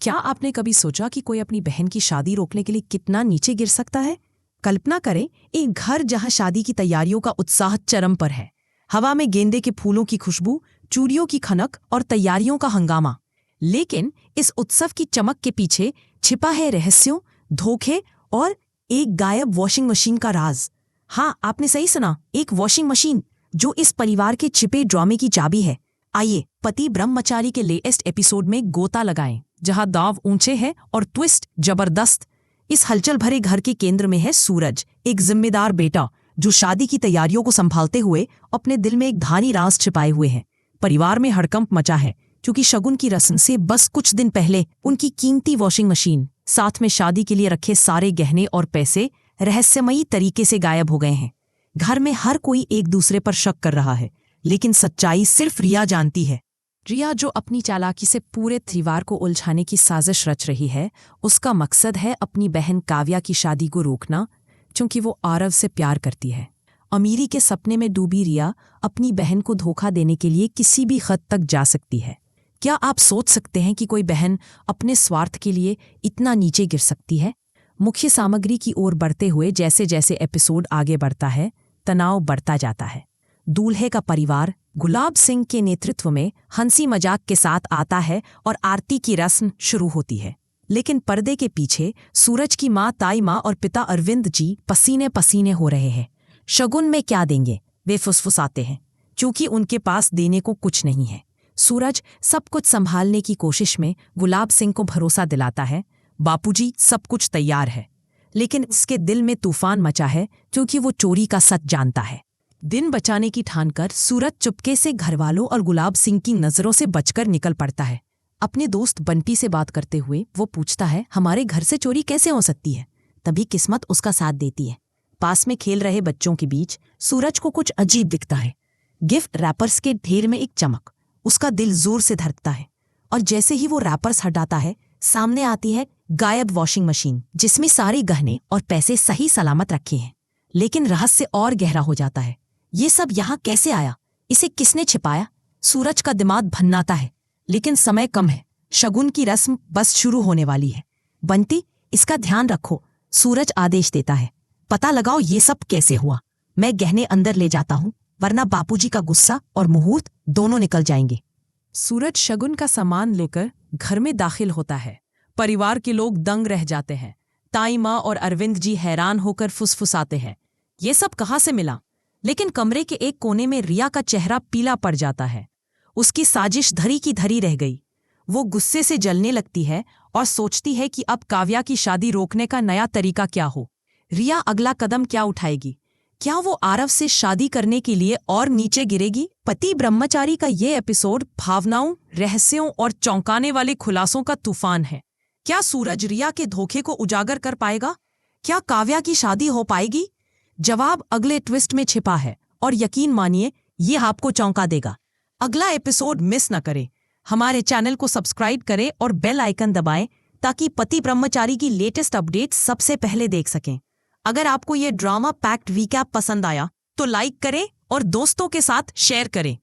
क्या आपने कभी सोचा कि कोई अपनी बहन की शादी रोकने के लिए कितना नीचे गिर सकता है? कल्पना करें, एक घर जहां शादी की तैयारियों का उत्साह चरम पर है। हवा में गेंदे के फूलों की खुशबू, चूड़ियों की खनक और तैयारियों का हंगामा। लेकिन इस उत्सव की चमक के पीछे छिपा है रहस्यों, धोखे और एक गायब वॉशिंग मशीन का राज। हाँ, आपने सही सुना, एक वॉशिंग मशीन जो इस परिवार के छिपे ड्रामे की चाबी है। आइए पति ब्रह्मचारी के लेटेस्ट एपिसोड में गोता लगाएं, जहां दाव ऊंचे हैं और ट्विस्ट जबरदस्त। इस हलचल भरे घर के केंद्र में है सूरज, एक जिम्मेदार बेटा जो शादी की तैयारियों को संभालते हुए अपने दिल में एक धानी राज छिपाए हुए है। परिवार में हड़कंप मचा है क्योंकि शगुन की रस्म से बस कुछ दिन पहले उनकी कीमती वॉशिंग मशीन, साथ में शादी के लिए रखे सारे गहने और पैसे रहस्यमयी तरीके से गायब हो गए हैं। घर में हर कोई एक दूसरे पर शक कर रहा है, लेकिन सच्चाई सिर्फ रिया जानती है। रिया, जो अपनी चालाकी से पूरे परिवार को उलझाने की साजिश रच रही है, उसका मकसद है अपनी बहन काव्या की शादी को रोकना, क्योंकि वो आरव से प्यार करती है। अमीरी के सपने में डूबी रिया अपनी बहन को धोखा देने के लिए किसी भी हद तक जा सकती है। क्या आप सोच सकते हैं कि कोई बहन अपने स्वार्थ के लिए इतना नीचे गिर सकती है? मुख्य सामग्री की ओर बढ़ते हुए जैसे जैसे एपिसोड आगे बढ़ता है, तनाव बढ़ता जाता है। दूल्हे का परिवार गुलाब सिंह के नेतृत्व में हंसी मजाक के साथ आता है और आरती की रस्म शुरू होती है। लेकिन पर्दे के पीछे सूरज की माँ ताई माँ और पिता अरविंद जी पसीने पसीने हो रहे हैं। शगुन में क्या देंगे, वे फुसफुसाते हैं, क्योंकि उनके पास देने को कुछ नहीं है। सूरज सब कुछ संभालने की कोशिश में गुलाब सिंह को भरोसा दिलाता है, बापूजी सब कुछ तैयार है। लेकिन उसके दिल में तूफान मचा है, क्योंकि वो चोरी का सच जानता है। दिन बचाने की ठान कर सूरज चुपके से घरवालों और गुलाब सिंह की नजरों से बचकर निकल पड़ता है। अपने दोस्त बंटी से बात करते हुए वो पूछता है, हमारे घर से चोरी कैसे हो सकती है? तभी किस्मत उसका साथ देती है। पास में खेल रहे बच्चों के बीच सूरज को कुछ अजीब दिखता है। गिफ्ट रैपर्स के ढेर में एक चमक, उसका दिल जोर से धड़कता है। और जैसे ही वो रैपर्स हटाता है, सामने आती है गायब वॉशिंग मशीन, जिसमें सारे गहने और पैसे सही सलामत रखे हैं। लेकिन रहस्य और गहरा हो जाता है। ये सब यहाँ कैसे आया? इसे किसने छिपाया? सूरज का दिमाग भन्नाता है, लेकिन समय कम है। शगुन की रस्म बस शुरू होने वाली है। बंटी, इसका ध्यान रखो, सूरज आदेश देता है। पता लगाओ ये सब कैसे हुआ। मैं गहने अंदर ले जाता हूँ, वरना बापूजी का गुस्सा और मुहूर्त दोनों निकल जाएंगे। सूरज शगुन का सामान लेकर घर में दाखिल होता है। परिवार के लोग दंग रह जाते हैं। ताई माँ और अरविंद जी हैरान होकर फुसफुसाते हैं, ये सब कहाँ से मिला? लेकिन कमरे के एक कोने में रिया का चेहरा पीला पड़ जाता है। उसकी साजिश धरी की धरी रह गई। वो गुस्से से जलने लगती है और सोचती है कि अब काव्या की शादी रोकने का नया तरीका क्या हो। रिया अगला कदम क्या उठाएगी? क्या वो आरव से शादी करने के लिए और नीचे गिरेगी? पति ब्रह्मचारी का ये एपिसोड भावनाओं, रहस्यों और चौंकाने वाले खुलासों का तूफान है। क्या सूरज रिया के धोखे को उजागर कर पाएगा? क्या काव्या की शादी हो पाएगी? जवाब अगले ट्विस्ट में छिपा है, और यकीन मानिए ये आपको चौंका देगा। अगला एपिसोड मिस न करें। हमारे चैनल को सब्सक्राइब करें और बेल आइकन दबाएं, ताकि पति ब्रह्मचारी की लेटेस्ट अपडेट सबसे पहले देख सकें। अगर आपको ये ड्रामा पैक्ड रीकैप पसंद आया तो लाइक करें और दोस्तों के साथ शेयर करें।